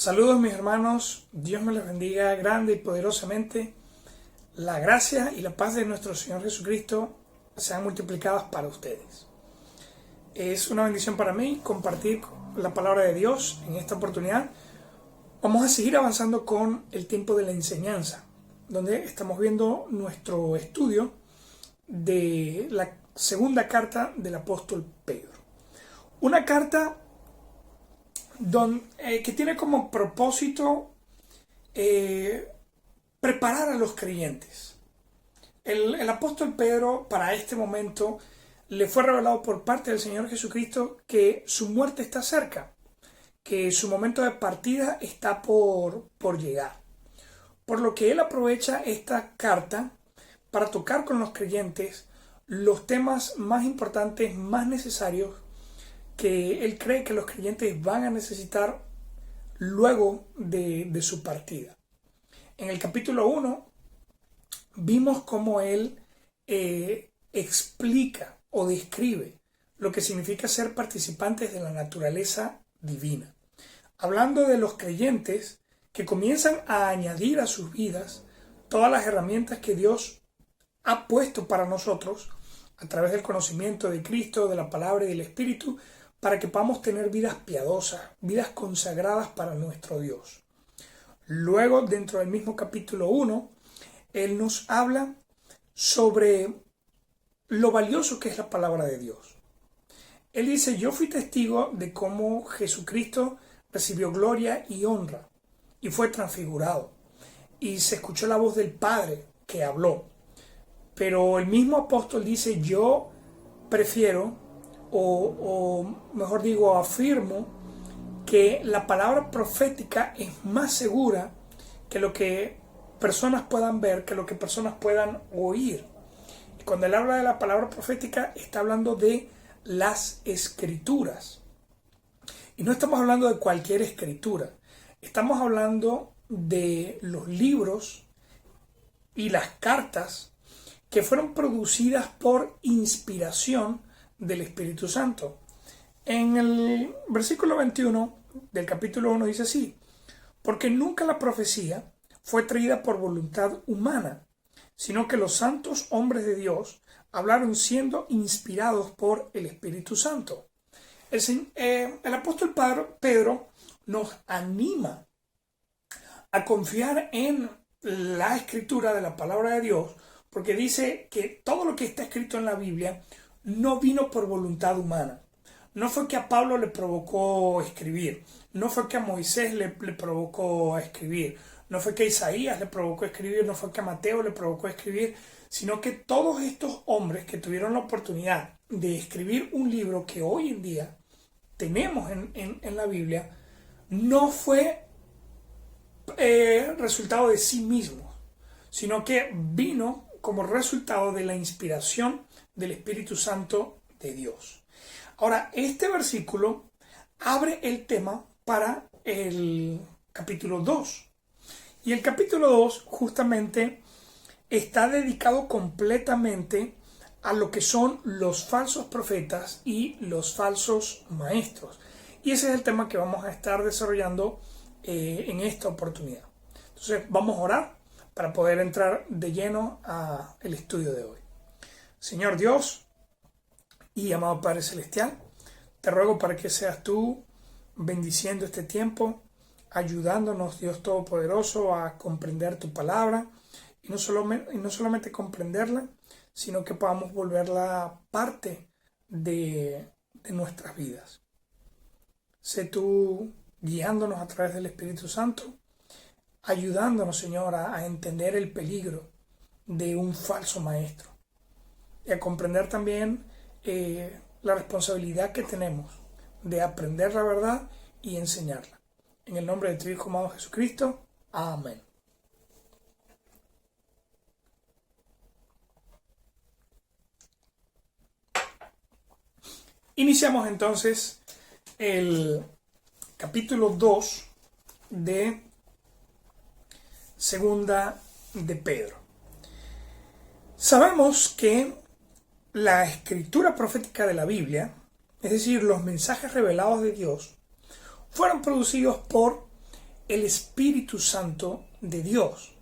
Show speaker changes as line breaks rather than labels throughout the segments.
Saludos mis hermanos, Dios me los bendiga grande y poderosamente. La gracia y la paz de nuestro Señor Jesucristo sean multiplicadas para ustedes. Es una bendición para mí compartir la palabra de Dios en esta oportunidad. Vamos a seguir avanzando con el tiempo de la enseñanza, donde estamos viendo nuestro estudio de la segunda carta del apóstol Pedro. Una carta que tiene como propósito preparar a los creyentes. El apóstol Pedro, para este momento, le fue revelado por parte del Señor Jesucristo que su muerte está cerca, que su momento de partida está por llegar. Por lo que él aprovecha esta carta para tocar con los creyentes los temas más importantes, más necesarios, que él cree que los creyentes van a necesitar luego de su partida. En el capítulo 1 vimos cómo él explica o describe lo que significa ser participantes de la naturaleza divina, hablando de los creyentes que comienzan a añadir a sus vidas todas las herramientas que Dios ha puesto para nosotros a través del conocimiento de Cristo, de la palabra y del Espíritu, para que podamos tener vidas piadosas, vidas consagradas para nuestro Dios. Luego, dentro del mismo capítulo 1, Él nos habla sobre lo valioso que es la palabra de Dios. Él dice: yo fui testigo de cómo Jesucristo recibió gloria y honra y fue transfigurado. Y se escuchó la voz del Padre que habló. Pero el mismo apóstol dice: yo prefiero, o mejor digo, afirmo que la palabra profética es más segura que lo que personas puedan ver, que lo que personas puedan oír. Y cuando él habla de la palabra profética, está hablando de las escrituras. Y no estamos hablando de cualquier escritura. Estamos hablando de los libros y las cartas que fueron producidas por inspiración del Espíritu Santo. En el versículo 21 del capítulo 1 dice así: porque nunca la profecía fue traída por voluntad humana, sino que los santos hombres de Dios hablaron siendo inspirados por el Espíritu Santo. El apóstol Pedro nos anima a confiar en la escritura de la palabra de Dios, porque dice que todo lo que está escrito en la Biblia no vino por voluntad humana. No fue que a Pablo le provocó escribir, no fue que a Moisés le provocó escribir, no fue que a Isaías le provocó escribir, no fue que a Mateo le provocó escribir, sino que todos estos hombres que tuvieron la oportunidad de escribir un libro que hoy en día tenemos en la Biblia, no fue resultado de sí mismos, sino que vino como resultado de la inspiración del Espíritu Santo de Dios. Ahora, este versículo abre el tema para el capítulo 2. Y el capítulo 2 justamente está dedicado completamente a lo que son los falsos profetas y los falsos maestros. Y ese es el tema que vamos a estar desarrollando en esta oportunidad. Entonces vamos a orar para poder entrar de lleno al estudio de hoy. Señor Dios y amado Padre Celestial, te ruego para que seas tú bendiciendo este tiempo, ayudándonos, Dios Todopoderoso, a comprender tu palabra y no solamente comprenderla, sino que podamos volverla parte de nuestras vidas. Sé tú guiándonos a través del Espíritu Santo, ayudándonos, Señor, a entender el peligro de un falso maestro y a comprender también la responsabilidad que tenemos de aprender la verdad y enseñarla. En el nombre de tu Hijo amado Jesucristo. Amén. Iniciamos entonces el capítulo 2 de Segunda de Pedro. Sabemos que la escritura profética de la Biblia, es decir, los mensajes revelados de Dios, fueron producidos por el Espíritu Santo de Dios,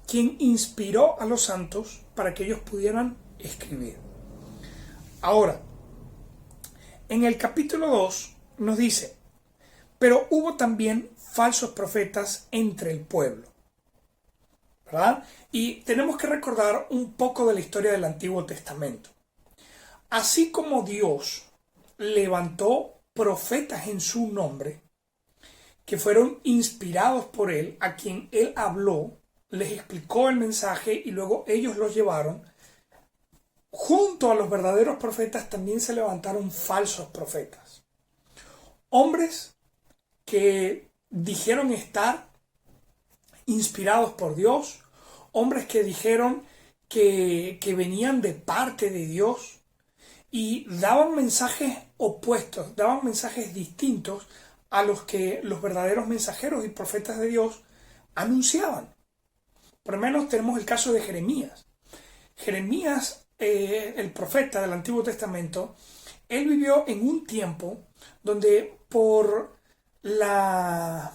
quien inspiró a los santos para que ellos pudieran escribir. Ahora, en el capítulo 2 nos dice, pero hubo también falsos profetas entre el pueblo, ¿verdad? Y tenemos que recordar un poco de la historia del Antiguo Testamento. Así como Dios levantó profetas en su nombre, que fueron inspirados por él, a quien él habló, les explicó el mensaje y luego ellos los llevaron, junto a los verdaderos profetas también se levantaron falsos profetas. Hombres que dijeron estar inspirados por Dios, hombres que dijeron que venían de parte de Dios y daban mensajes opuestos, daban mensajes distintos a los que los verdaderos mensajeros y profetas de Dios anunciaban. Por lo menos tenemos el caso de Jeremías. Jeremías, el profeta del Antiguo Testamento, él vivió en un tiempo donde por la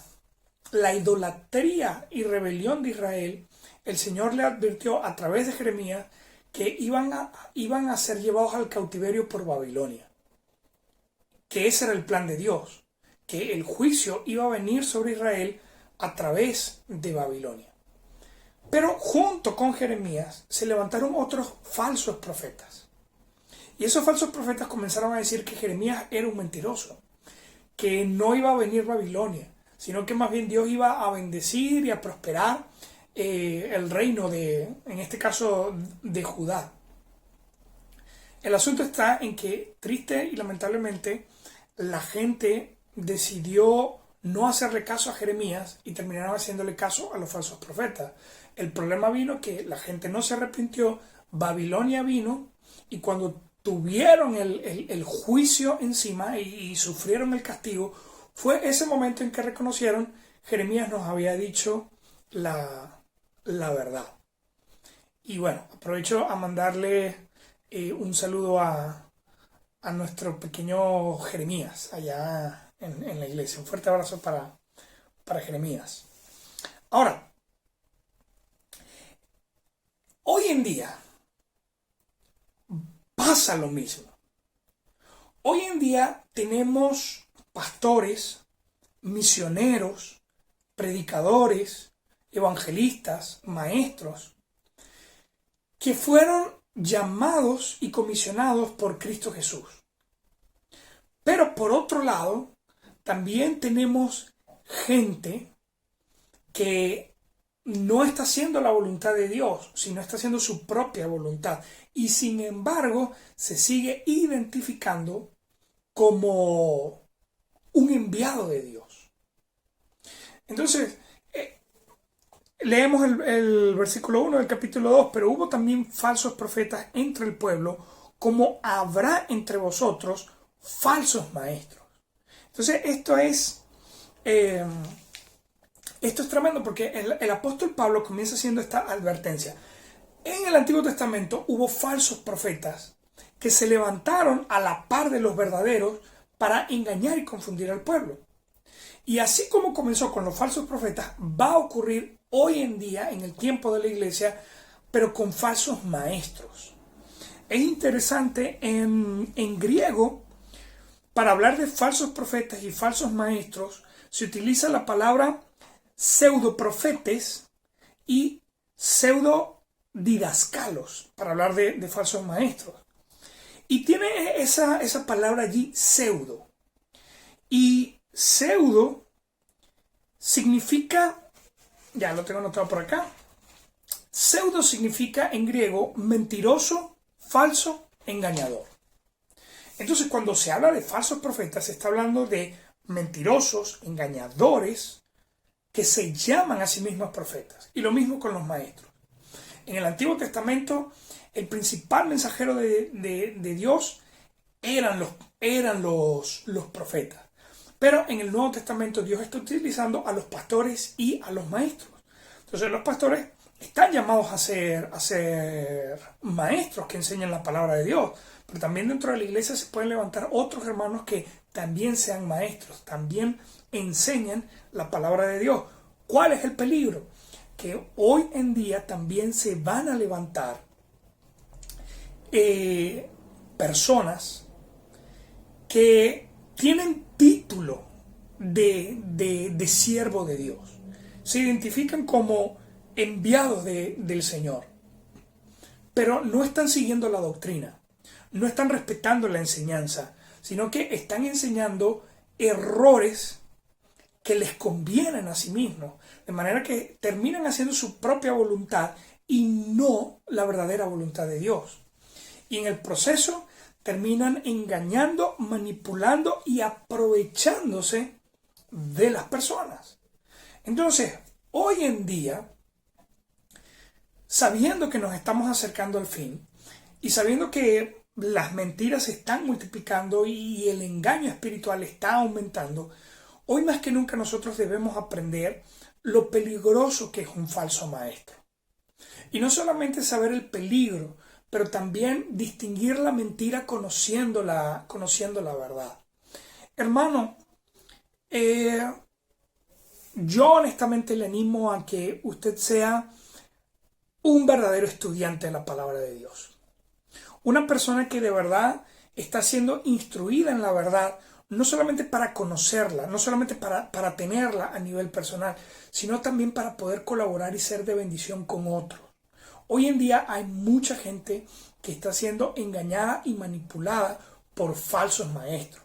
idolatría y rebelión de Israel, el Señor le advirtió a través de Jeremías que iban a ser llevados al cautiverio por Babilonia. Que ese era el plan de Dios, que el juicio iba a venir sobre Israel a través de Babilonia. Pero junto con Jeremías se levantaron otros falsos profetas. Y esos falsos profetas comenzaron a decir que Jeremías era un mentiroso, que no iba a venir Babilonia, sino que más bien Dios iba a bendecir y a prosperar el reino en este caso, de Judá. El asunto está en que, triste y lamentablemente, la gente decidió no hacerle caso a Jeremías y terminaron haciéndole caso a los falsos profetas. El problema vino que la gente no se arrepintió, Babilonia vino, y cuando tuvieron el juicio encima y sufrieron el castigo, fue ese momento en que reconocieron, Jeremías nos había dicho la verdad. Y bueno, aprovecho a mandarle un saludo a nuestro pequeño Jeremías allá en la iglesia. Un fuerte abrazo para Jeremías. Ahora, hoy en día pasa lo mismo. Hoy en día tenemos pastores, misioneros, predicadores, evangelistas, maestros, que fueron llamados y comisionados por Cristo Jesús. Pero por otro lado, también tenemos gente que no está haciendo la voluntad de Dios, sino está haciendo su propia voluntad. Y sin embargo, se sigue identificando como un enviado de Dios. Entonces, leemos el versículo 1 del capítulo 2, pero hubo también falsos profetas entre el pueblo, como habrá entre vosotros falsos maestros. Entonces, esto es tremendo porque el apóstol Pablo comienza haciendo esta advertencia. En el Antiguo Testamento hubo falsos profetas que se levantaron a la par de los verdaderos para engañar y confundir al pueblo. Y así como comenzó con los falsos profetas, va a ocurrir hoy en día en el tiempo de la iglesia, pero con falsos maestros. Es interesante, en griego, para hablar de falsos profetas y falsos maestros, se utiliza la palabra pseudoprofetes y pseudodidascalos, para hablar de falsos maestros. Y tiene esa palabra allí, pseudo. Y pseudo significa, ya lo tengo anotado por acá, pseudo significa en griego mentiroso, falso, engañador. Entonces, cuando se habla de falsos profetas, se está hablando de mentirosos, engañadores, que se llaman a sí mismos profetas. Y lo mismo con los maestros. En el Antiguo Testamento, el principal mensajero de Dios eran los profetas. Pero en el Nuevo Testamento Dios está utilizando a los pastores y a los maestros. Entonces los pastores están llamados a ser maestros que enseñan la palabra de Dios. pero también dentro de la iglesia se pueden levantar otros hermanos que también sean maestros, también enseñan la palabra de Dios. ¿Cuál es el peligro? Que hoy en día también se van a levantar personas que tienen título de siervo de Dios. Se identifican como enviados del Señor, pero no están siguiendo la doctrina, no están respetando la enseñanza, sino que están enseñando errores que les convienen a sí mismos, de manera que terminan haciendo su propia voluntad y no la verdadera voluntad de Dios. Y en el proceso terminan engañando, manipulando y aprovechándose de las personas. Entonces, hoy en día, sabiendo que nos estamos acercando al fin y sabiendo que las mentiras se están multiplicando y el engaño espiritual está aumentando, hoy más que nunca nosotros debemos aprender lo peligroso que es un falso maestro. Y no solamente saber el peligro, pero también distinguir la mentira conociendo la verdad. Hermano, yo honestamente le animo a que usted sea un verdadero estudiante de la palabra de Dios. Una persona que de verdad está siendo instruida en la verdad, no solamente para conocerla, no solamente para tenerla a nivel personal, sino también para poder colaborar y ser de bendición con otros. Hoy en día hay mucha gente que está siendo engañada y manipulada por falsos maestros.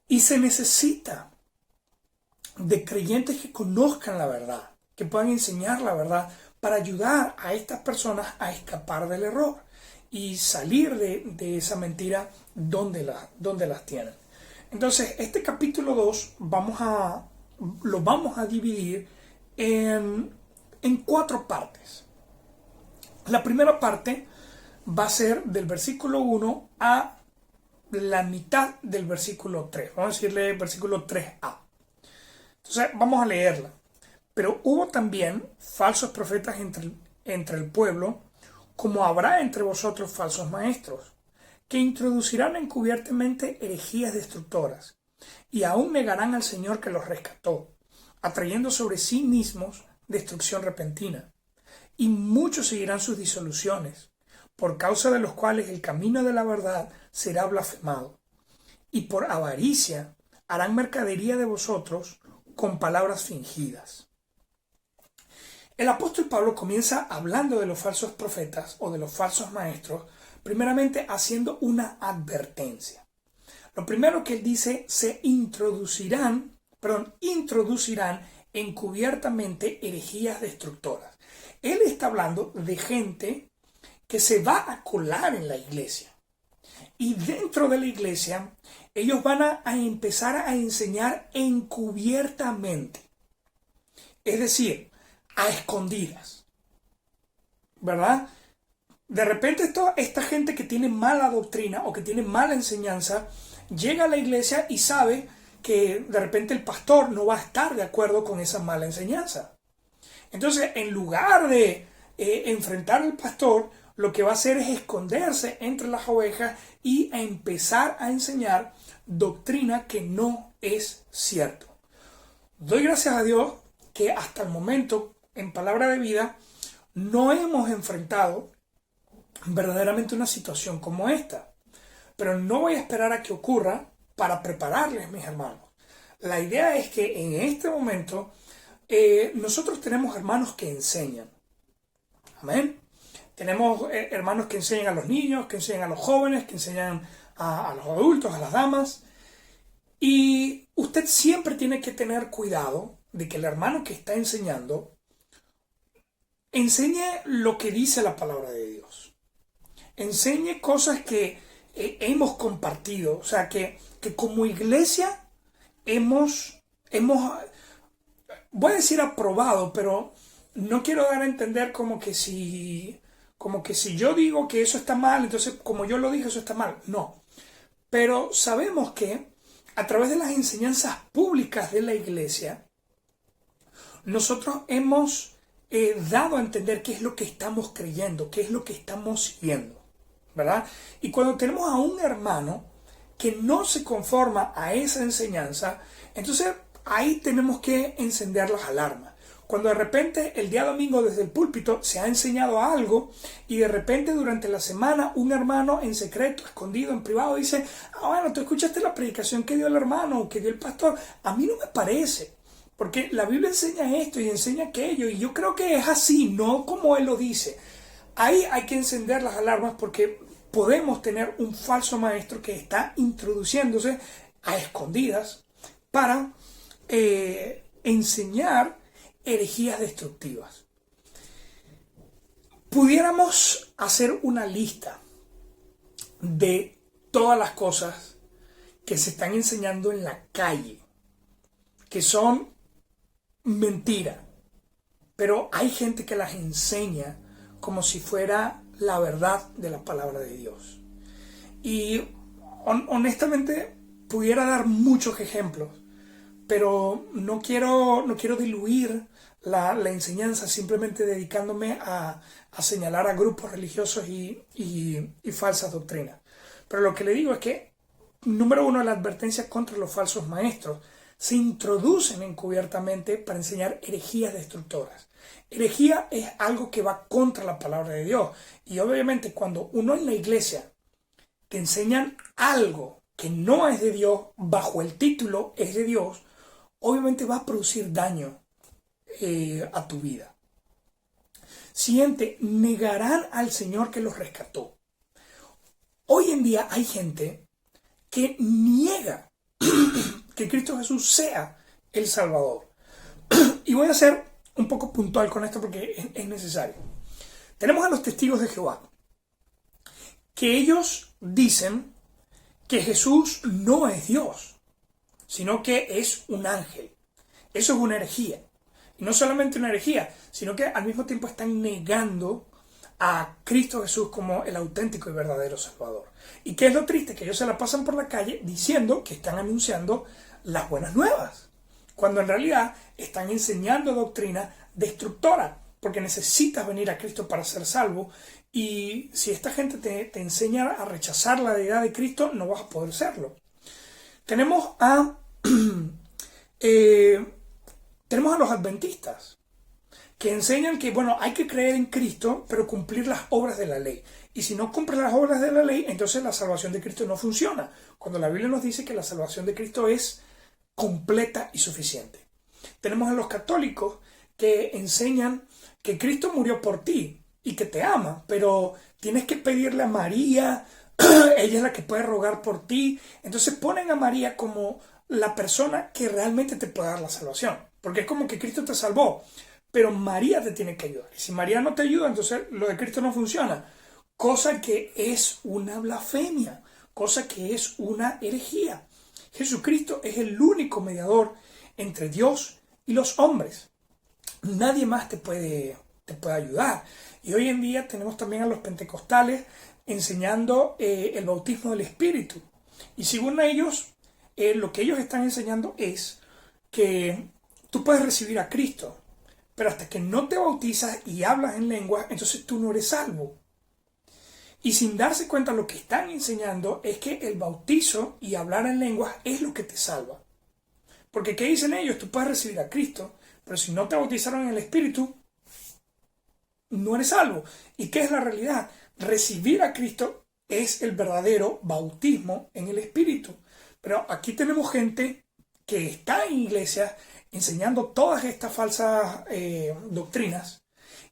Y se necesita de creyentes que conozcan la verdad, que puedan enseñar la verdad para ayudar a estas personas a escapar del error y salir de esa mentira donde las tienen. Entonces, este capítulo 2 lo vamos a dividir en 4 partes. La primera parte va a ser del versículo 1 a la mitad del versículo 3. Vamos a decirle versículo 3a. Entonces, vamos a leerla. Pero hubo también falsos profetas entre el pueblo, como habrá entre vosotros falsos maestros, que introducirán encubiertamente herejías destructoras, y aún negarán al Señor que los rescató, atrayendo sobre sí mismos destrucción repentina. Y muchos seguirán sus disoluciones, por causa de los cuales el camino de la verdad será blasfemado. Y por avaricia harán mercadería de vosotros con palabras fingidas. El apóstol Pablo comienza hablando de los falsos profetas o de los falsos maestros, primeramente haciendo una advertencia. Lo primero que él dice, introducirán encubiertamente herejías destructoras. Él está hablando de gente que se va a colar en la iglesia. Y dentro de la iglesia, ellos van a empezar a enseñar encubiertamente. Es decir, a escondidas. ¿Verdad? De repente esta gente que tiene mala doctrina o que tiene mala enseñanza, llega a la iglesia y sabe que de repente el pastor no va a estar de acuerdo con esa mala enseñanza. Entonces, en lugar de enfrentar al pastor, lo que va a hacer es esconderse entre las ovejas y a empezar a enseñar doctrina que no es cierto. Doy gracias a Dios que hasta el momento, en Palabra de Vida, no hemos enfrentado verdaderamente una situación como esta. Pero no voy a esperar a que ocurra para prepararles, mis hermanos. La idea es que en este momento nosotros tenemos hermanos que enseñan. Amén. Tenemos hermanos que enseñan a los niños, que enseñan a los jóvenes, que enseñan a los adultos, a las damas. Y usted siempre tiene que tener cuidado de que el hermano que está enseñando enseñe lo que dice la palabra de Dios. Enseñe cosas que hemos compartido. O sea, que como iglesia hemos, voy a decir aprobado, pero no quiero dar a entender como que si yo digo que eso está mal, entonces como yo lo dije, eso está mal. No. Pero sabemos que a través de las enseñanzas públicas de la iglesia, nosotros hemos dado a entender qué es lo que estamos creyendo, qué es lo que estamos siguiendo. ¿verdad? Y cuando tenemos a un hermano que no se conforma a esa enseñanza, entonces ahí tenemos que encender las alarmas. Cuando de repente el día domingo desde el púlpito se ha enseñado algo y de repente durante la semana un hermano en secreto, escondido, en privado dice, bueno, tú escuchaste la predicación que dio el hermano o que dio el pastor, a mí no me parece, porque la Biblia enseña esto y enseña aquello y yo creo que es así, no como él lo dice. Ahí hay que encender las alarmas porque podemos tener un falso maestro que está introduciéndose a escondidas para enseñar herejías destructivas. Pudiéramos hacer una lista de todas las cosas que se están enseñando en la calle, que son mentira, pero hay gente que las enseña como si fuera la verdad de la palabra de Dios. Y honestamente pudiera dar muchos ejemplos, pero no quiero diluir la enseñanza simplemente dedicándome a señalar a grupos religiosos y falsas doctrinas. Pero lo que le digo es que, número uno, la advertencia contra los falsos maestros se introducen encubiertamente para enseñar herejías destructoras. Herejía es algo que va contra la palabra de Dios. Y obviamente cuando uno en la iglesia te enseñan algo que no es de Dios, bajo el título es de Dios, obviamente va a producir daño a tu vida. Siguiente, negarán al Señor que los rescató. Hoy en día hay gente que niega que Cristo Jesús sea el Salvador. Y voy a ser un poco puntual con esto porque es necesario. Tenemos a los testigos de Jehová, que ellos dicen que Jesús no es Dios, sino que es un ángel. Eso es una herejía. Y no solamente una herejía, sino que al mismo tiempo están negando a Cristo Jesús como el auténtico y verdadero Salvador. ¿Y qué es lo triste? Que ellos se la pasan por la calle diciendo que están anunciando las buenas nuevas, cuando en realidad están enseñando doctrina destructora, porque necesitas venir a Cristo para ser salvo, y si esta gente te enseña a rechazar la deidad de Cristo, no vas a poder serlo. Tenemos a los adventistas, que enseñan que, bueno, hay que creer en Cristo, pero cumplir las obras de la ley. Y si no cumples las obras de la ley, entonces la salvación de Cristo no funciona, cuando la Biblia nos dice que la salvación de Cristo es completa y suficiente. Tenemos a los católicos que enseñan que Cristo murió por ti y que te ama, pero tienes que pedirle a María, ella es la que puede rogar por ti. Entonces ponen a María como la persona que realmente te puede dar la salvación, porque es como que Cristo te salvó, pero María te tiene que ayudar. Y si María no te ayuda, entonces lo de Cristo no funciona, cosa que es una blasfemia, cosa que es una herejía. Jesucristo es el único mediador entre Dios y los hombres. Nadie más te puede ayudar. Y hoy en día tenemos también a los pentecostales enseñando el bautismo del Espíritu. Y según ellos, lo que ellos están enseñando es que tú puedes recibir a Cristo, pero hasta que no te bautizas y hablas en lengua, entonces tú no eres salvo. Y sin darse cuenta, lo que están enseñando es que el bautizo y hablar en lenguas es lo que te salva. Porque ¿qué dicen ellos? Tú puedes recibir a Cristo, pero si no te bautizaron en el Espíritu, no eres salvo. ¿Y qué es la realidad? Recibir a Cristo es el verdadero bautismo en el Espíritu. Pero aquí tenemos gente que está en iglesias enseñando todas estas falsas doctrinas.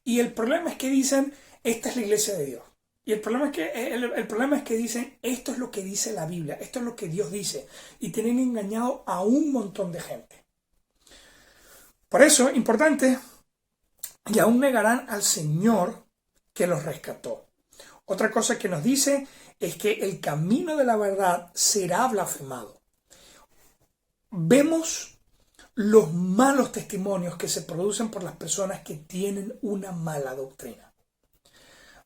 Y el problema es que dicen, esta es la iglesia de Dios. Y el problema es que dicen, esto es lo que dice la Biblia, esto es lo que Dios dice. Y tienen engañado a un montón de gente. Por eso, importante, y aún negarán al Señor que los rescató. Otra cosa que nos dice es que el camino de la verdad será blasfemado. Vemos los malos testimonios que se producen por las personas que tienen una mala doctrina.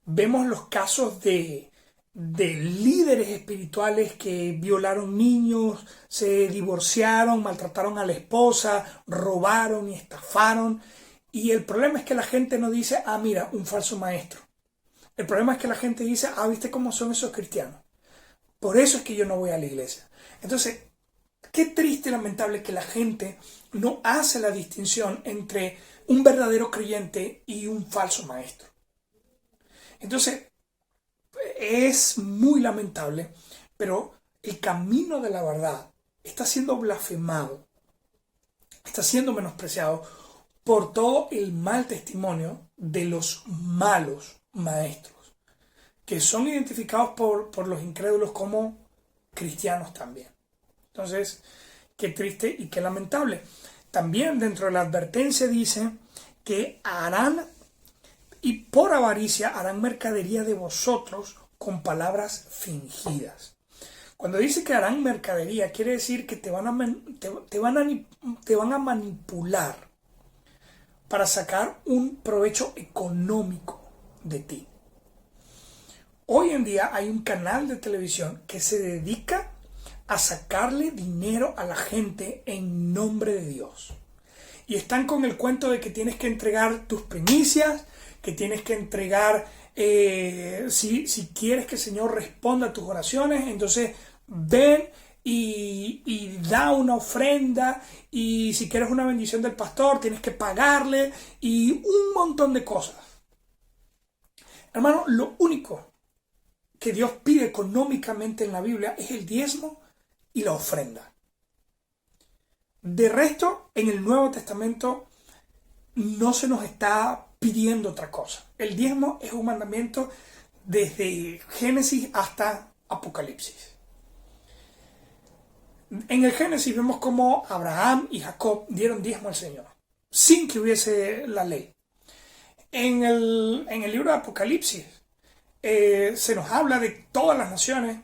Vemos los casos de líderes espirituales que violaron niños, se divorciaron, maltrataron a la esposa, robaron y estafaron. Y el problema es que la gente no dice, mira, un falso maestro. El problema es que la gente dice, ¿viste cómo son esos cristianos? Por eso es que yo no voy a la iglesia. Entonces, qué triste y lamentable que la gente no hace la distinción entre un verdadero creyente y un falso maestro. Entonces, es muy lamentable, pero el camino de la verdad está siendo blasfemado, está siendo menospreciado por todo el mal testimonio de los malos maestros, que son identificados por los incrédulos como cristianos también. Entonces, qué triste y qué lamentable. También dentro de la advertencia dice que harán, y por avaricia harán mercadería de vosotros con palabras fingidas. Cuando dice que harán mercadería, quiere decir que te van a manipular para sacar un provecho económico de ti. Hoy en día hay un canal de televisión que se dedica a sacarle dinero a la gente en nombre de Dios. Y están con el cuento de que tienes que entregar tus primicias, que tienes que entregar, si quieres que el Señor responda a tus oraciones, entonces ven y da una ofrenda, y si quieres una bendición del pastor tienes que pagarle, y un montón de cosas. Hermano, lo único que Dios pide económicamente en la Biblia es el diezmo y la ofrenda. De resto, en el Nuevo Testamento no se nos está pidiendo otra cosa. El diezmo es un mandamiento desde Génesis hasta Apocalipsis. En el Génesis vemos cómo Abraham y Jacob dieron diezmo al Señor, sin que hubiese la ley. En el libro de Apocalipsis se nos habla de todas las naciones.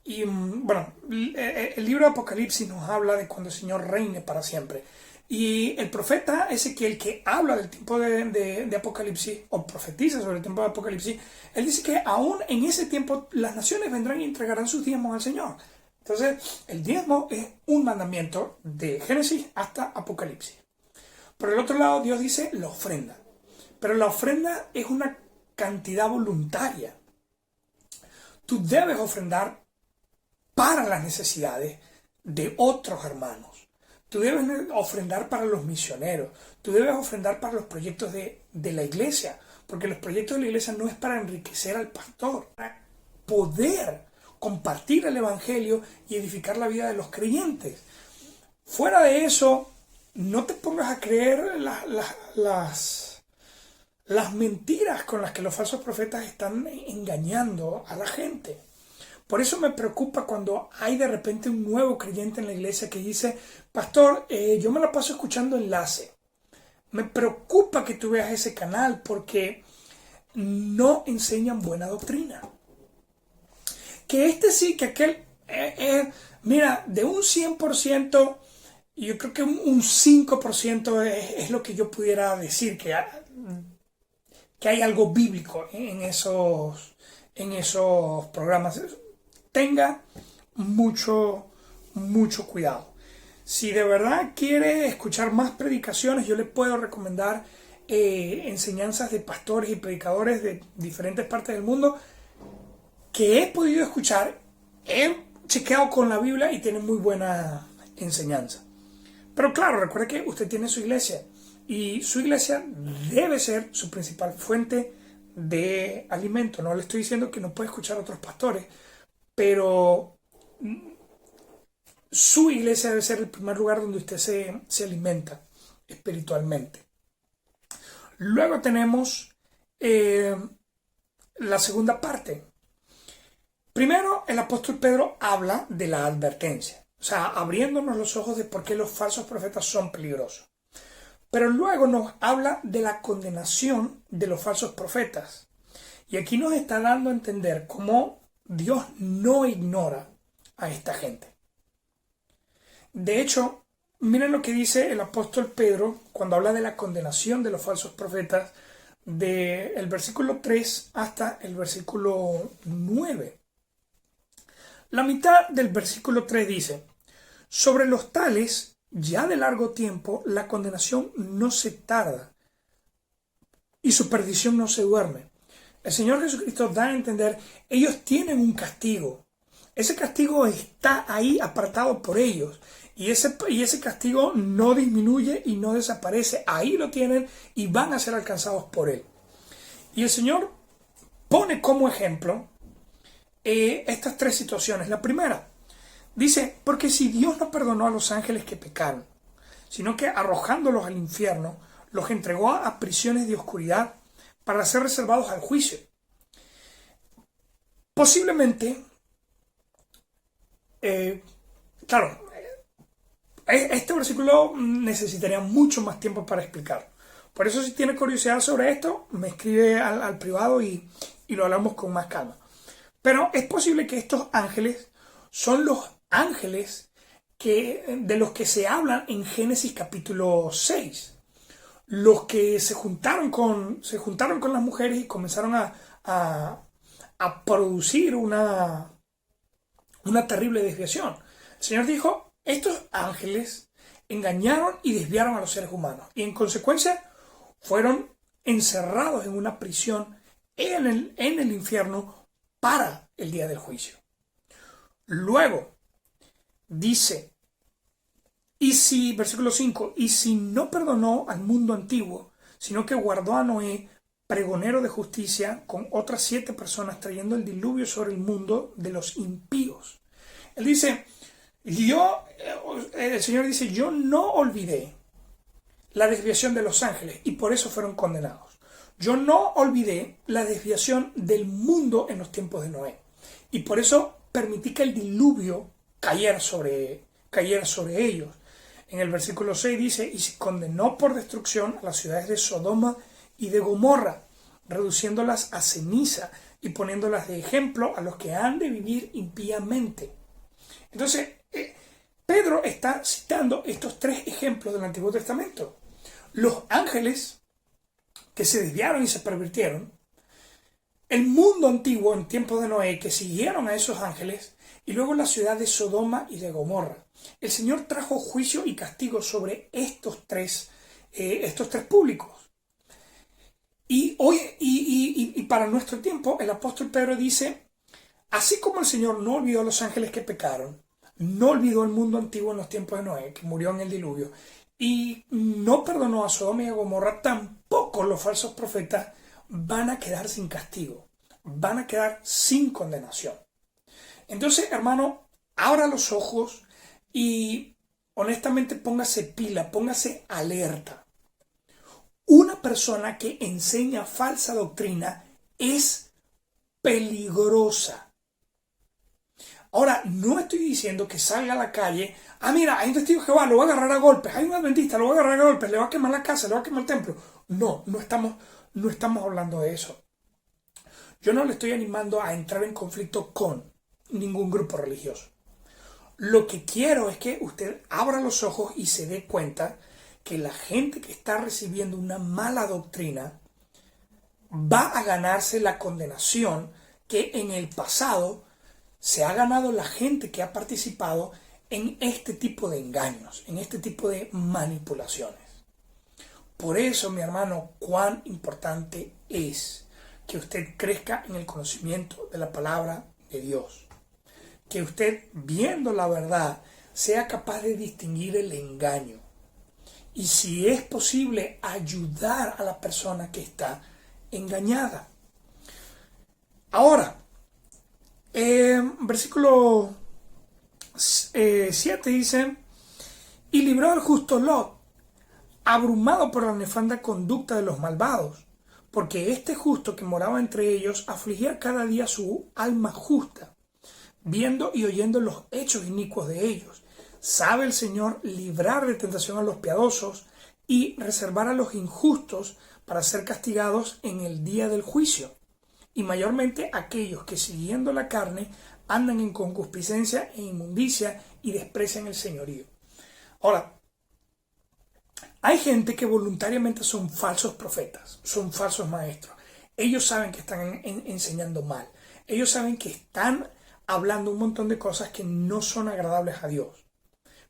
Y bueno, el libro de Apocalipsis nos habla de cuando el Señor reine para siempre. Y el profeta Ezequiel, que habla del tiempo de Apocalipsis, o profetiza sobre el tiempo de Apocalipsis, él dice que aún en ese tiempo las naciones vendrán y entregarán sus diezmos al Señor. Entonces, el diezmo es un mandamiento de Génesis hasta Apocalipsis. Por el otro lado, Dios dice la ofrenda. Pero la ofrenda es una cantidad voluntaria. Tú debes ofrendar para las necesidades de otros hermanos. Tú debes ofrendar para los misioneros. Tú debes ofrendar para los proyectos de la iglesia. Porque los proyectos de la iglesia no es para enriquecer al pastor, para poder compartir el evangelio y edificar la vida de los creyentes. Fuera de eso, no te pongas a creer las mentiras con las que los falsos profetas están engañando a la gente. Por eso me preocupa cuando hay de repente un nuevo creyente en la iglesia que dice, pastor, yo me la paso escuchando Enlace. Me preocupa que tú veas ese canal porque no enseñan buena doctrina. Que este sí, que aquel, mira, de un 100%, yo creo que un 5% es lo que yo pudiera decir, que hay algo bíblico en esos programas. Tenga mucho cuidado. Si de verdad quiere escuchar más predicaciones, yo le puedo recomendar enseñanzas de pastores y predicadores de diferentes partes del mundo que he podido escuchar, he chequeado con la Biblia y tienen muy buena enseñanza. Pero claro, recuerde que usted tiene su iglesia y su iglesia debe ser su principal fuente de alimento. No le estoy diciendo que no puede escuchar a otros pastores, pero su iglesia debe ser el primer lugar donde usted se alimenta espiritualmente. Luego tenemos la segunda parte. Primero, el apóstol Pedro habla de la advertencia, o sea, abriéndonos los ojos de por qué los falsos profetas son peligrosos. Pero luego nos habla de la condenación de los falsos profetas. Y aquí nos está dando a entender cómo Dios no ignora a esta gente. De hecho, miren lo que dice el apóstol Pedro cuando habla de la condenación de los falsos profetas, del versículo 3 hasta el versículo 9. La mitad del versículo 3 dice, sobre los tales, ya de largo tiempo, la condenación no se tarda y su perdición no se duerme. el Señor Jesucristo da a entender, ellos tienen un castigo. Ese castigo está ahí apartado por ellos. Y ese castigo no disminuye y no desaparece. Ahí lo tienen y van a ser alcanzados por Él. Y el Señor pone como ejemplo estas tres situaciones. La primera, dice, porque si Dios no perdonó a los ángeles que pecaron, sino que arrojándolos al infierno, los entregó a prisiones de oscuridad para ser reservados al juicio. Posiblemente, claro, este versículo necesitaría mucho más tiempo para explicar. Por eso, si tiene curiosidad sobre esto, me escribe al privado y lo hablamos con más calma. Pero es posible que estos ángeles son los ángeles de los que se hablan en Génesis capítulo 6. Los que se juntaron con las mujeres y comenzaron a producir una terrible desviación. El Señor dijo, estos ángeles engañaron y desviaron a los seres humanos. Y en consecuencia fueron encerrados en una prisión en el infierno para el día del juicio. Luego dice, versículo 5, y si no perdonó al mundo antiguo, sino que guardó a Noé, pregonero de justicia, con otras 7 personas, trayendo el diluvio sobre el mundo de los impíos. Él dice, el Señor dice, yo no olvidé la desviación de los ángeles y por eso fueron condenados. Yo no olvidé la desviación del mundo en los tiempos de Noé y por eso permití que el diluvio cayera sobre ellos. En el versículo 6 dice, y se condenó por destrucción a las ciudades de Sodoma y de Gomorra, reduciéndolas a ceniza y poniéndolas de ejemplo a los que han de vivir impíamente. Entonces, Pedro está citando estos 3 ejemplos del Antiguo Testamento. Los ángeles que se desviaron y se pervirtieron, el mundo antiguo en tiempos de Noé que siguieron a esos ángeles, y luego la ciudad de Sodoma y de Gomorra. El Señor trajo juicio y castigo sobre estos tres públicos. Y hoy, y para nuestro tiempo, el apóstol Pedro dice, así como el Señor no olvidó a los ángeles que pecaron, no olvidó el mundo antiguo en los tiempos de Noé, que murió en el diluvio, y no perdonó a Sodoma y a Gomorra, tampoco los falsos profetas van a quedar sin castigo, van a quedar sin condenación. Entonces, hermano, abra los ojos y honestamente póngase pila, póngase alerta. Una persona que enseña falsa doctrina es peligrosa. Ahora, no estoy diciendo que salga a la calle, mira, hay un testigo de Jehová, lo va a agarrar a golpes, hay un adventista, lo va a agarrar a golpes, le va a quemar la casa, le va a quemar el templo. No estamos hablando de eso. Yo no le estoy animando a entrar en conflicto con ningún grupo religioso. Lo que quiero es que usted abra los ojos y se dé cuenta que la gente que está recibiendo una mala doctrina va a ganarse la condenación que en el pasado se ha ganado la gente que ha participado en este tipo de engaños, en este tipo de manipulaciones. Por eso, mi hermano, cuán importante es que usted crezca en el conocimiento de la palabra de Dios. Que usted, viendo la verdad, sea capaz de distinguir el engaño. Y si es posible, ayudar a la persona que está engañada. Ahora, versículo 7 dice, y libró al justo Lot, abrumado por la nefanda conducta de los malvados, porque este justo que moraba entre ellos afligía cada día su alma justa, viendo y oyendo los hechos inicuos de ellos. Sabe el Señor librar de tentación a los piadosos y reservar a los injustos para ser castigados en el día del juicio, y mayormente aquellos que siguiendo la carne andan en concupiscencia e inmundicia y desprecian el señorío. Ahora, hay gente que voluntariamente son falsos profetas, son falsos maestros. Ellos saben que están enseñando mal. Ellos saben que están hablando un montón de cosas que no son agradables a Dios.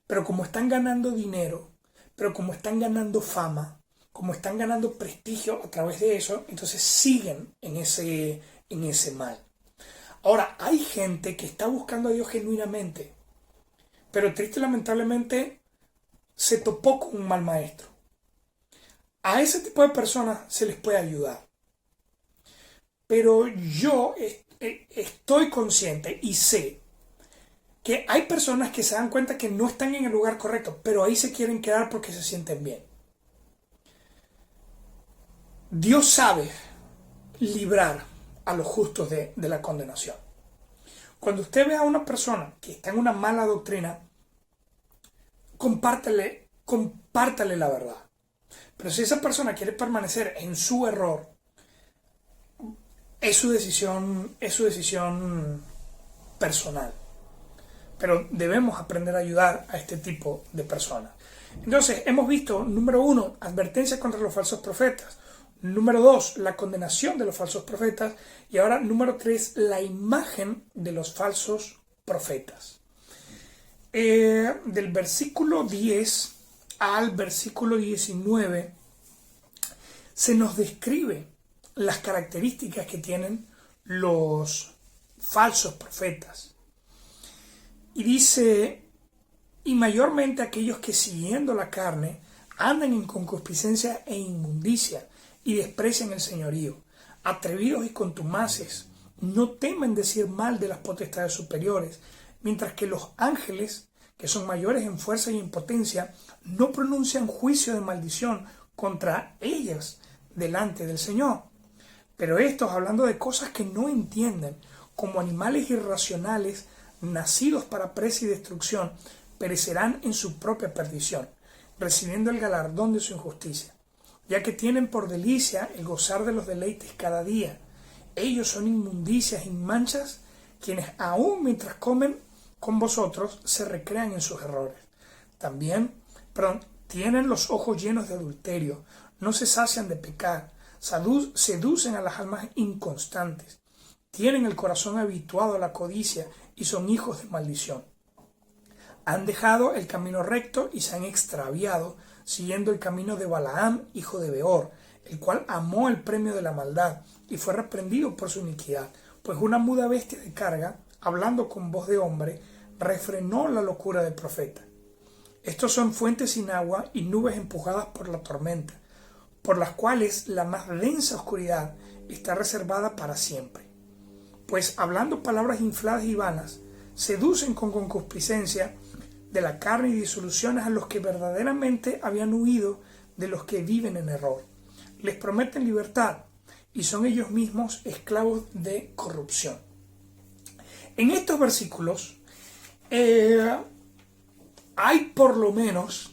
Pero como están ganando dinero, pero como están ganando fama, como están ganando prestigio a través de eso, entonces siguen en ese mal. Ahora, hay gente que está buscando a Dios genuinamente, pero triste y lamentablemente se topó con un mal maestro. A ese tipo de personas se les puede ayudar. Pero yo estoy consciente y sé que hay personas que se dan cuenta que no están en el lugar correcto, pero ahí se quieren quedar porque se sienten bien. Dios sabe librar a los justos de la condenación. Cuando usted ve a una persona que está en una mala doctrina, compártale la verdad. Pero si esa persona quiere permanecer en su error, es su decisión personal. Pero debemos aprender a ayudar a este tipo de personas. Entonces, hemos visto, número 1, advertencia contra los falsos profetas. Número 2, la condenación de los falsos profetas. Y ahora, número 3, la imagen de los falsos profetas. Del versículo 10 al versículo 19 se nos describe las características que tienen los falsos profetas. Y dice, y mayormente aquellos que siguiendo la carne andan en concupiscencia e inmundicia y desprecian el señorío, atrevidos y contumaces, no temen decir mal de las potestades superiores, mientras que los ángeles, que son mayores en fuerza y en potencia, no pronuncian juicio de maldición contra ellas delante del Señor. Pero estos, hablando de cosas que no entienden, como animales irracionales, nacidos para presa y destrucción, perecerán en su propia perdición, recibiendo el galardón de su injusticia, ya que tienen por delicia el gozar de los deleites cada día. Ellos son inmundicias y manchas, quienes aún mientras comen con vosotros se recrean en sus errores. También, tienen los ojos llenos de adulterio, no se sacian de pecar, seducen a las almas inconstantes, tienen el corazón habituado a la codicia y son hijos de maldición. Han dejado el camino recto y se han extraviado, siguiendo el camino de Balaam, hijo de Beor, el cual amó el premio de la maldad y fue reprendido por su iniquidad, pues una muda bestia de carga, hablando con voz de hombre, refrenó la locura del profeta. Estos son fuentes sin agua y nubes empujadas por la tormenta, por las cuales la más densa oscuridad está reservada para siempre. Pues hablando palabras infladas y vanas, seducen con concupiscencia de la carne y disoluciones a los que verdaderamente habían huido de los que viven en error. Les prometen libertad y son ellos mismos esclavos de corrupción. En estos versículos hay por lo menos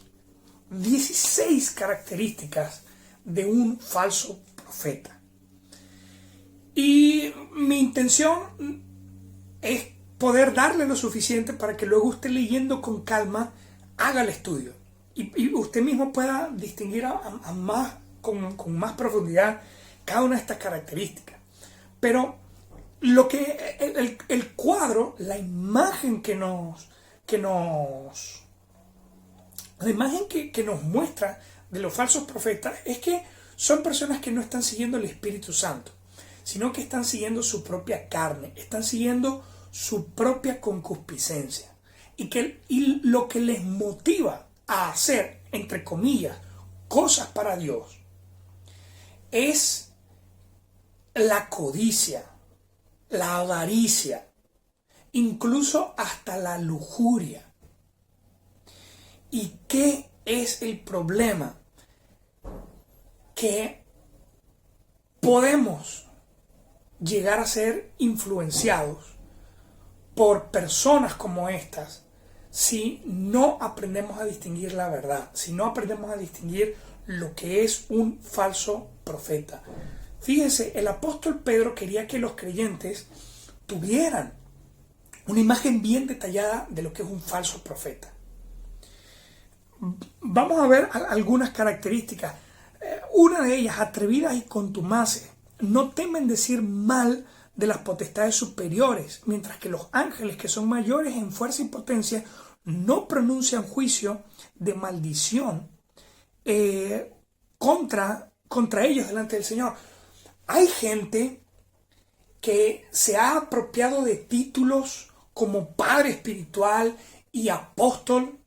16 características de un falso profeta. Y mi intención es poder darle lo suficiente para que luego usted, leyendo con calma, haga el estudio y usted mismo pueda distinguir con más profundidad cada una de estas características. Pero lo que el cuadro, la imagen que nos muestra de los falsos profetas es que son personas que no están siguiendo el Espíritu Santo, sino que están siguiendo su propia carne, están siguiendo su propia concupiscencia. Y lo que les motiva a hacer, entre comillas, cosas para Dios, es la codicia, la avaricia, incluso hasta la lujuria. ¿Y qué es el problema? Que podemos llegar a ser influenciados por personas como estas si no aprendemos a distinguir la verdad, si no aprendemos a distinguir lo que es un falso profeta. Fíjense, el apóstol Pedro quería que los creyentes tuvieran una imagen bien detallada de lo que es un falso profeta. Vamos a ver algunas características. Una de ellas, atrevidas y contumaces, no temen decir mal de las potestades superiores, mientras que los ángeles, que son mayores en fuerza y potencia, no pronuncian juicio de maldición contra ellos delante del Señor. Hay gente que se ha apropiado de títulos como padre espiritual y apóstol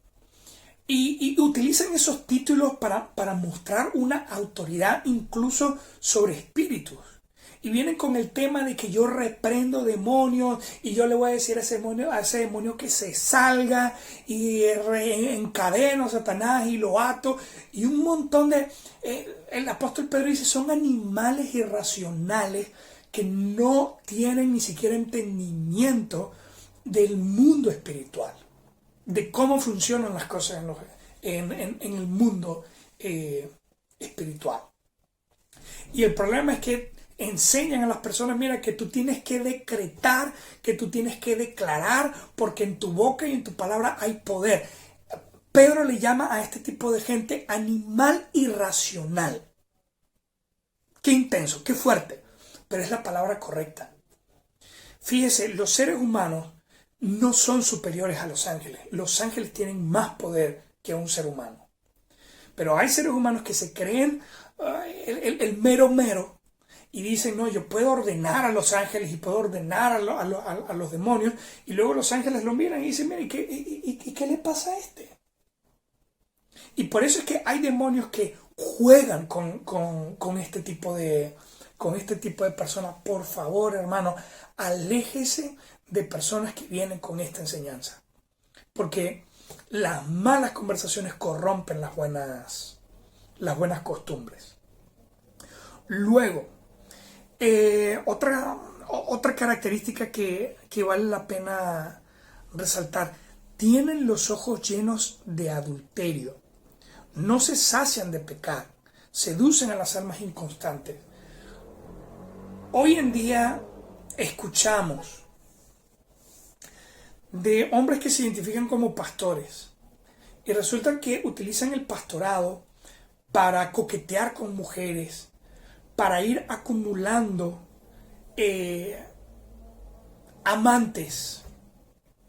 y utilizan esos títulos para mostrar una autoridad incluso sobre espíritus. Y vienen con el tema de que yo reprendo demonios y yo le voy a decir a ese demonio que se salga y encadeno a Satanás y lo ato. Y un montón de... el apóstol Pedro dice, son animales irracionales que no tienen ni siquiera entendimiento del mundo espiritual, de cómo funcionan las cosas en el mundo espiritual. Y el problema es que enseñan a las personas, mira, que tú tienes que decretar, que tú tienes que declarar, porque en tu boca y en tu palabra hay poder. Pedro le llama a este tipo de gente animal irracional. Qué intenso, qué fuerte, pero es la palabra correcta. Fíjese, los seres humanos no son superiores a los ángeles. Los ángeles tienen más poder que un ser humano. Pero hay seres humanos que se creen el mero y dicen, no, yo puedo ordenar a los ángeles y puedo ordenar a los demonios, y luego los ángeles lo miran y dicen, mira, ¿y qué le pasa a este? Y por eso es que hay demonios que juegan con este tipo de personas. Por favor, hermano, aléjese de personas que vienen con esta enseñanza, porque las malas conversaciones corrompen las buenas costumbres. Luego, otra característica que vale la pena resaltar: tienen los ojos llenos de adulterio, no se sacian de pecar, seducen a las almas inconstantes. Hoy en día escuchamos de hombres que se identifican como pastores y resulta que utilizan el pastorado para coquetear con mujeres, para ir acumulando amantes.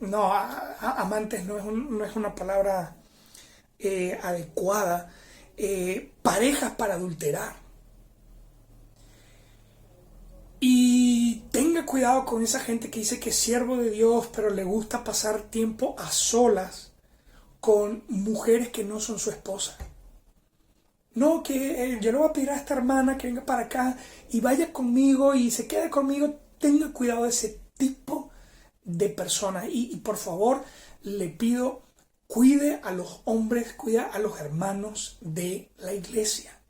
No, amantes no es una palabra adecuada. Parejas para adulterar. Y tenga cuidado con esa gente que dice que es siervo de Dios, pero le gusta pasar tiempo a solas con mujeres que no son su esposa. No, que yo le voy a pedir a esta hermana que venga para acá y vaya conmigo y se quede conmigo. Tenga cuidado de ese tipo de personas. Y por favor, le pido, cuide a los hombres, cuide a los hermanos de la iglesia.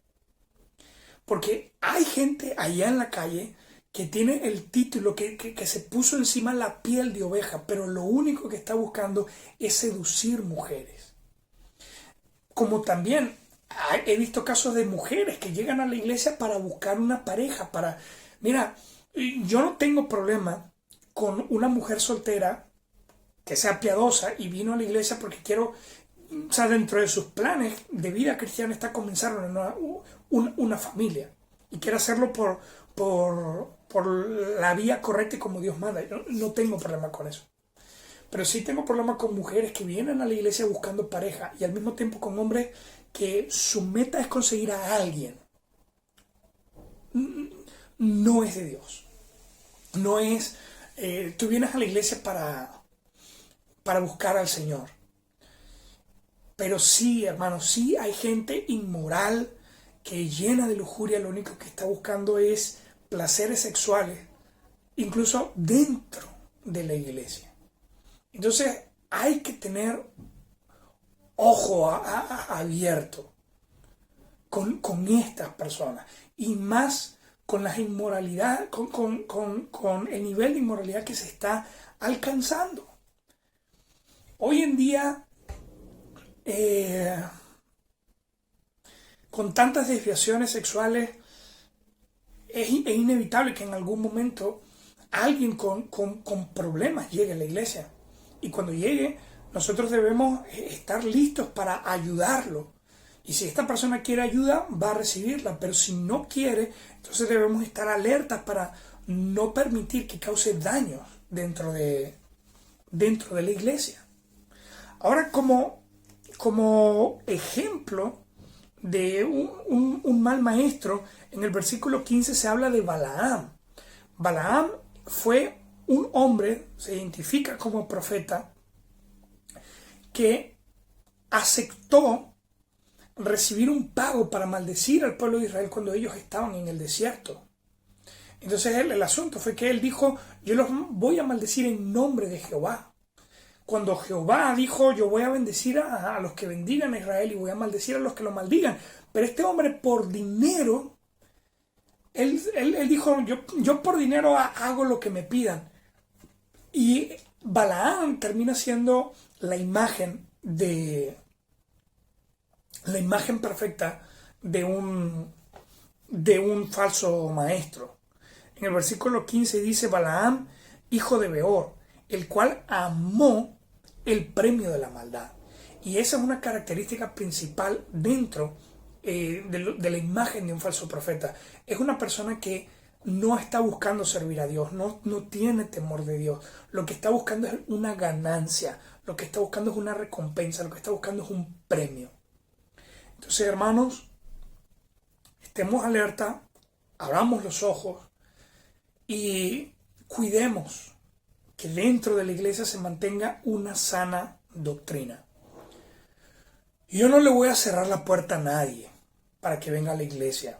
Porque hay gente allá en la calle que tiene el título, que se puso encima la piel de oveja, pero lo único que está buscando es seducir mujeres. Como también he visto casos de mujeres que llegan a la iglesia para buscar una pareja, mira, yo no tengo problema con una mujer soltera que sea piadosa y vino a la iglesia porque quiero, o sea, dentro de sus planes de vida cristiana está comenzar una familia y quiere hacerlo por la vía correcta y como Dios manda. Yo no tengo problema con eso. Pero sí tengo problema con mujeres que vienen a la iglesia buscando pareja y al mismo tiempo con hombres que su meta es conseguir a alguien. No es de Dios. No es... tú vienes a la iglesia para buscar al Señor. Pero sí, hermano, sí hay gente inmoral que llena de lujuria, lo único que está buscando es placeres sexuales, incluso dentro de la iglesia. Entonces hay que tener ojo abierto con estas personas, y más con las inmoralidades, con el nivel de inmoralidad que se está alcanzando. Hoy en día, con tantas desviaciones sexuales, es inevitable que en algún momento alguien con problemas llegue a la iglesia. Y cuando llegue, nosotros debemos estar listos para ayudarlo. Y si esta persona quiere ayuda, va a recibirla. Pero si no quiere, entonces debemos estar alertas para no permitir que cause daños dentro de la iglesia. Ahora, como ejemplo un mal maestro, en el versículo 15 se habla de Balaam. Balaam fue un hombre, se identifica como profeta, que aceptó recibir un pago para maldecir al pueblo de Israel cuando ellos estaban en el desierto. Entonces el asunto fue que él dijo: yo los voy a maldecir en nombre de Jehová. Cuando Jehová dijo: yo voy a bendecir a los que bendigan a Israel y voy a maldecir a los que lo maldigan. Pero este hombre, por dinero, él dijo: yo por dinero hago lo que me pidan. Y Balaam termina siendo la imagen perfecta de un falso maestro. En el versículo 15 dice: Balaam, hijo de Beor, el cual amó el premio de la maldad. Y esa es una característica principal dentro de la imagen de un falso profeta. Es una persona que no está buscando servir a Dios, no tiene temor de Dios. Lo que está buscando es una ganancia, lo que está buscando es una recompensa, lo que está buscando es un premio. Entonces, hermanos, estemos alerta, abramos los ojos y cuidemos que dentro de la iglesia se mantenga una sana doctrina. Yo no le voy a cerrar la puerta a nadie para que venga a la iglesia,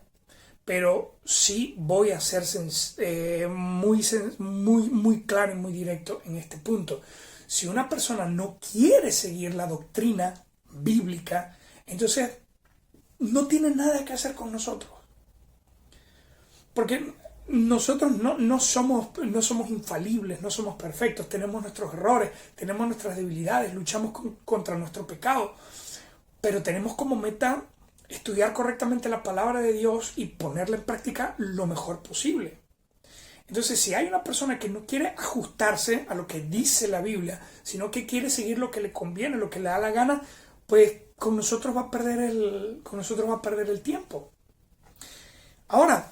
pero sí voy a ser muy claro y muy directo en este punto. Si una persona no quiere seguir la doctrina bíblica, entonces no tiene nada que hacer con nosotros. Porque nosotros no somos infalibles, no somos perfectos, tenemos nuestros errores, tenemos nuestras debilidades, luchamos contra nuestro pecado, pero tenemos como meta estudiar correctamente la palabra de Dios y ponerla en práctica lo mejor posible. Entonces, si hay una persona que no quiere ajustarse a lo que dice la Biblia, sino que quiere seguir lo que le conviene, lo que le da la gana, pues con nosotros va a perder el tiempo. Ahora,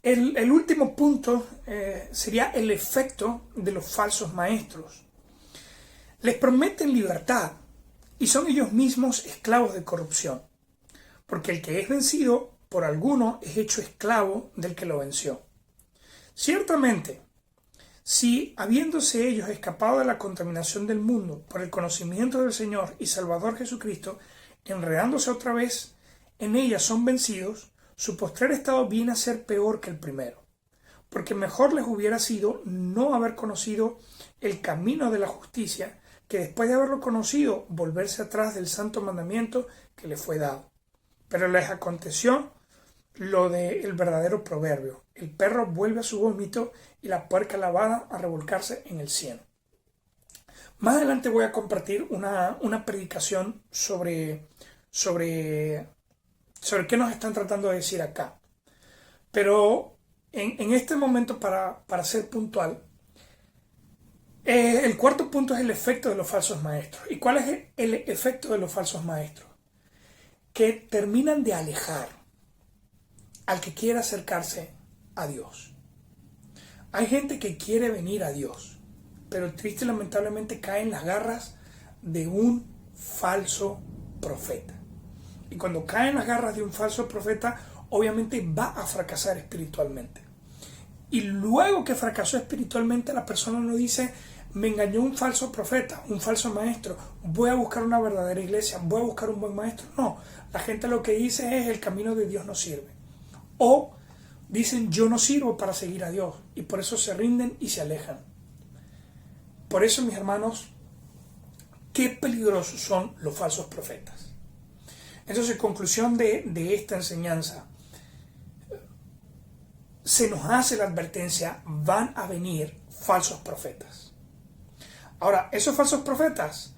el último punto sería el efecto de los falsos maestros. Les prometen libertad y son ellos mismos esclavos de corrupción, porque el que es vencido por alguno es hecho esclavo del que lo venció. Ciertamente, si habiéndose ellos escapado de la contaminación del mundo por el conocimiento del Señor y Salvador Jesucristo, enredándose otra vez en ella son vencidos, su postrer estado viene a ser peor que el primero, porque mejor les hubiera sido no haber conocido el camino de la justicia, que después de haberlo conocido, volverse atrás del santo mandamiento que les fue dado. Pero les aconteció lo del verdadero proverbio: el perro vuelve a su vómito y la puerca lavada a revolcarse en el cieno. Más adelante voy a compartir una predicación sobre qué nos están tratando de decir acá. Pero en este momento, para ser puntual, el cuarto punto es el efecto de los falsos maestros. ¿Y cuál es el efecto de los falsos maestros? Que terminan de alejar al que quiera acercarse a Dios. Hay gente que quiere venir a Dios, pero triste y lamentablemente cae en las garras de un falso profeta. Y cuando cae en las garras de un falso profeta, obviamente va a fracasar espiritualmente. Y luego que fracasó espiritualmente, la persona no dice: me engañó un falso profeta, un falso maestro, voy a buscar una verdadera iglesia, voy a buscar un buen maestro. No, la gente lo que dice es: el camino de Dios no sirve. O dicen: yo no sirvo para seguir a Dios, y por eso se rinden y se alejan. Por eso, mis hermanos, qué peligrosos son los falsos profetas. Entonces, conclusión de esta enseñanza, se nos hace la advertencia: van a venir falsos profetas. Ahora, esos falsos profetas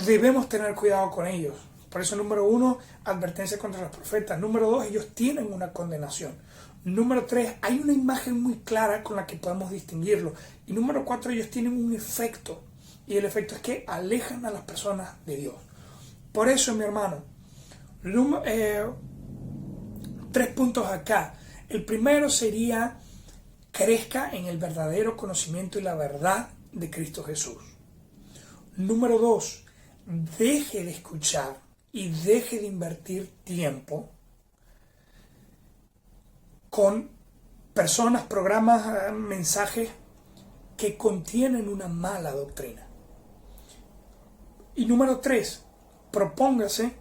debemos tener cuidado con ellos. Por eso, número 1, advertencia contra los profetas. Número 2, ellos tienen una condenación. Número 3, hay una imagen muy clara con la que podemos distinguirlo. Y número 4, ellos tienen un efecto. Y el efecto es que alejan a las personas de Dios. Por eso, mi hermano, 3 puntos acá. El primero sería: crezca en el verdadero conocimiento y la verdad de Cristo Jesús. Número 2, deje de escuchar y deje de invertir tiempo con personas, programas, mensajes que contienen una mala doctrina. Y número 3, propóngase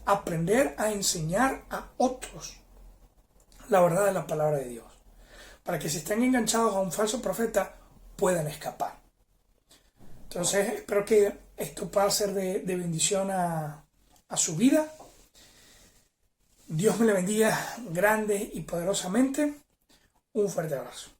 aprender a enseñar a otros la verdad de la palabra de Dios, para que si están enganchados a un falso profeta puedan escapar. Entonces espero que esto pueda ser de bendición a su vida. Dios me le bendiga grande y poderosamente. Un fuerte abrazo.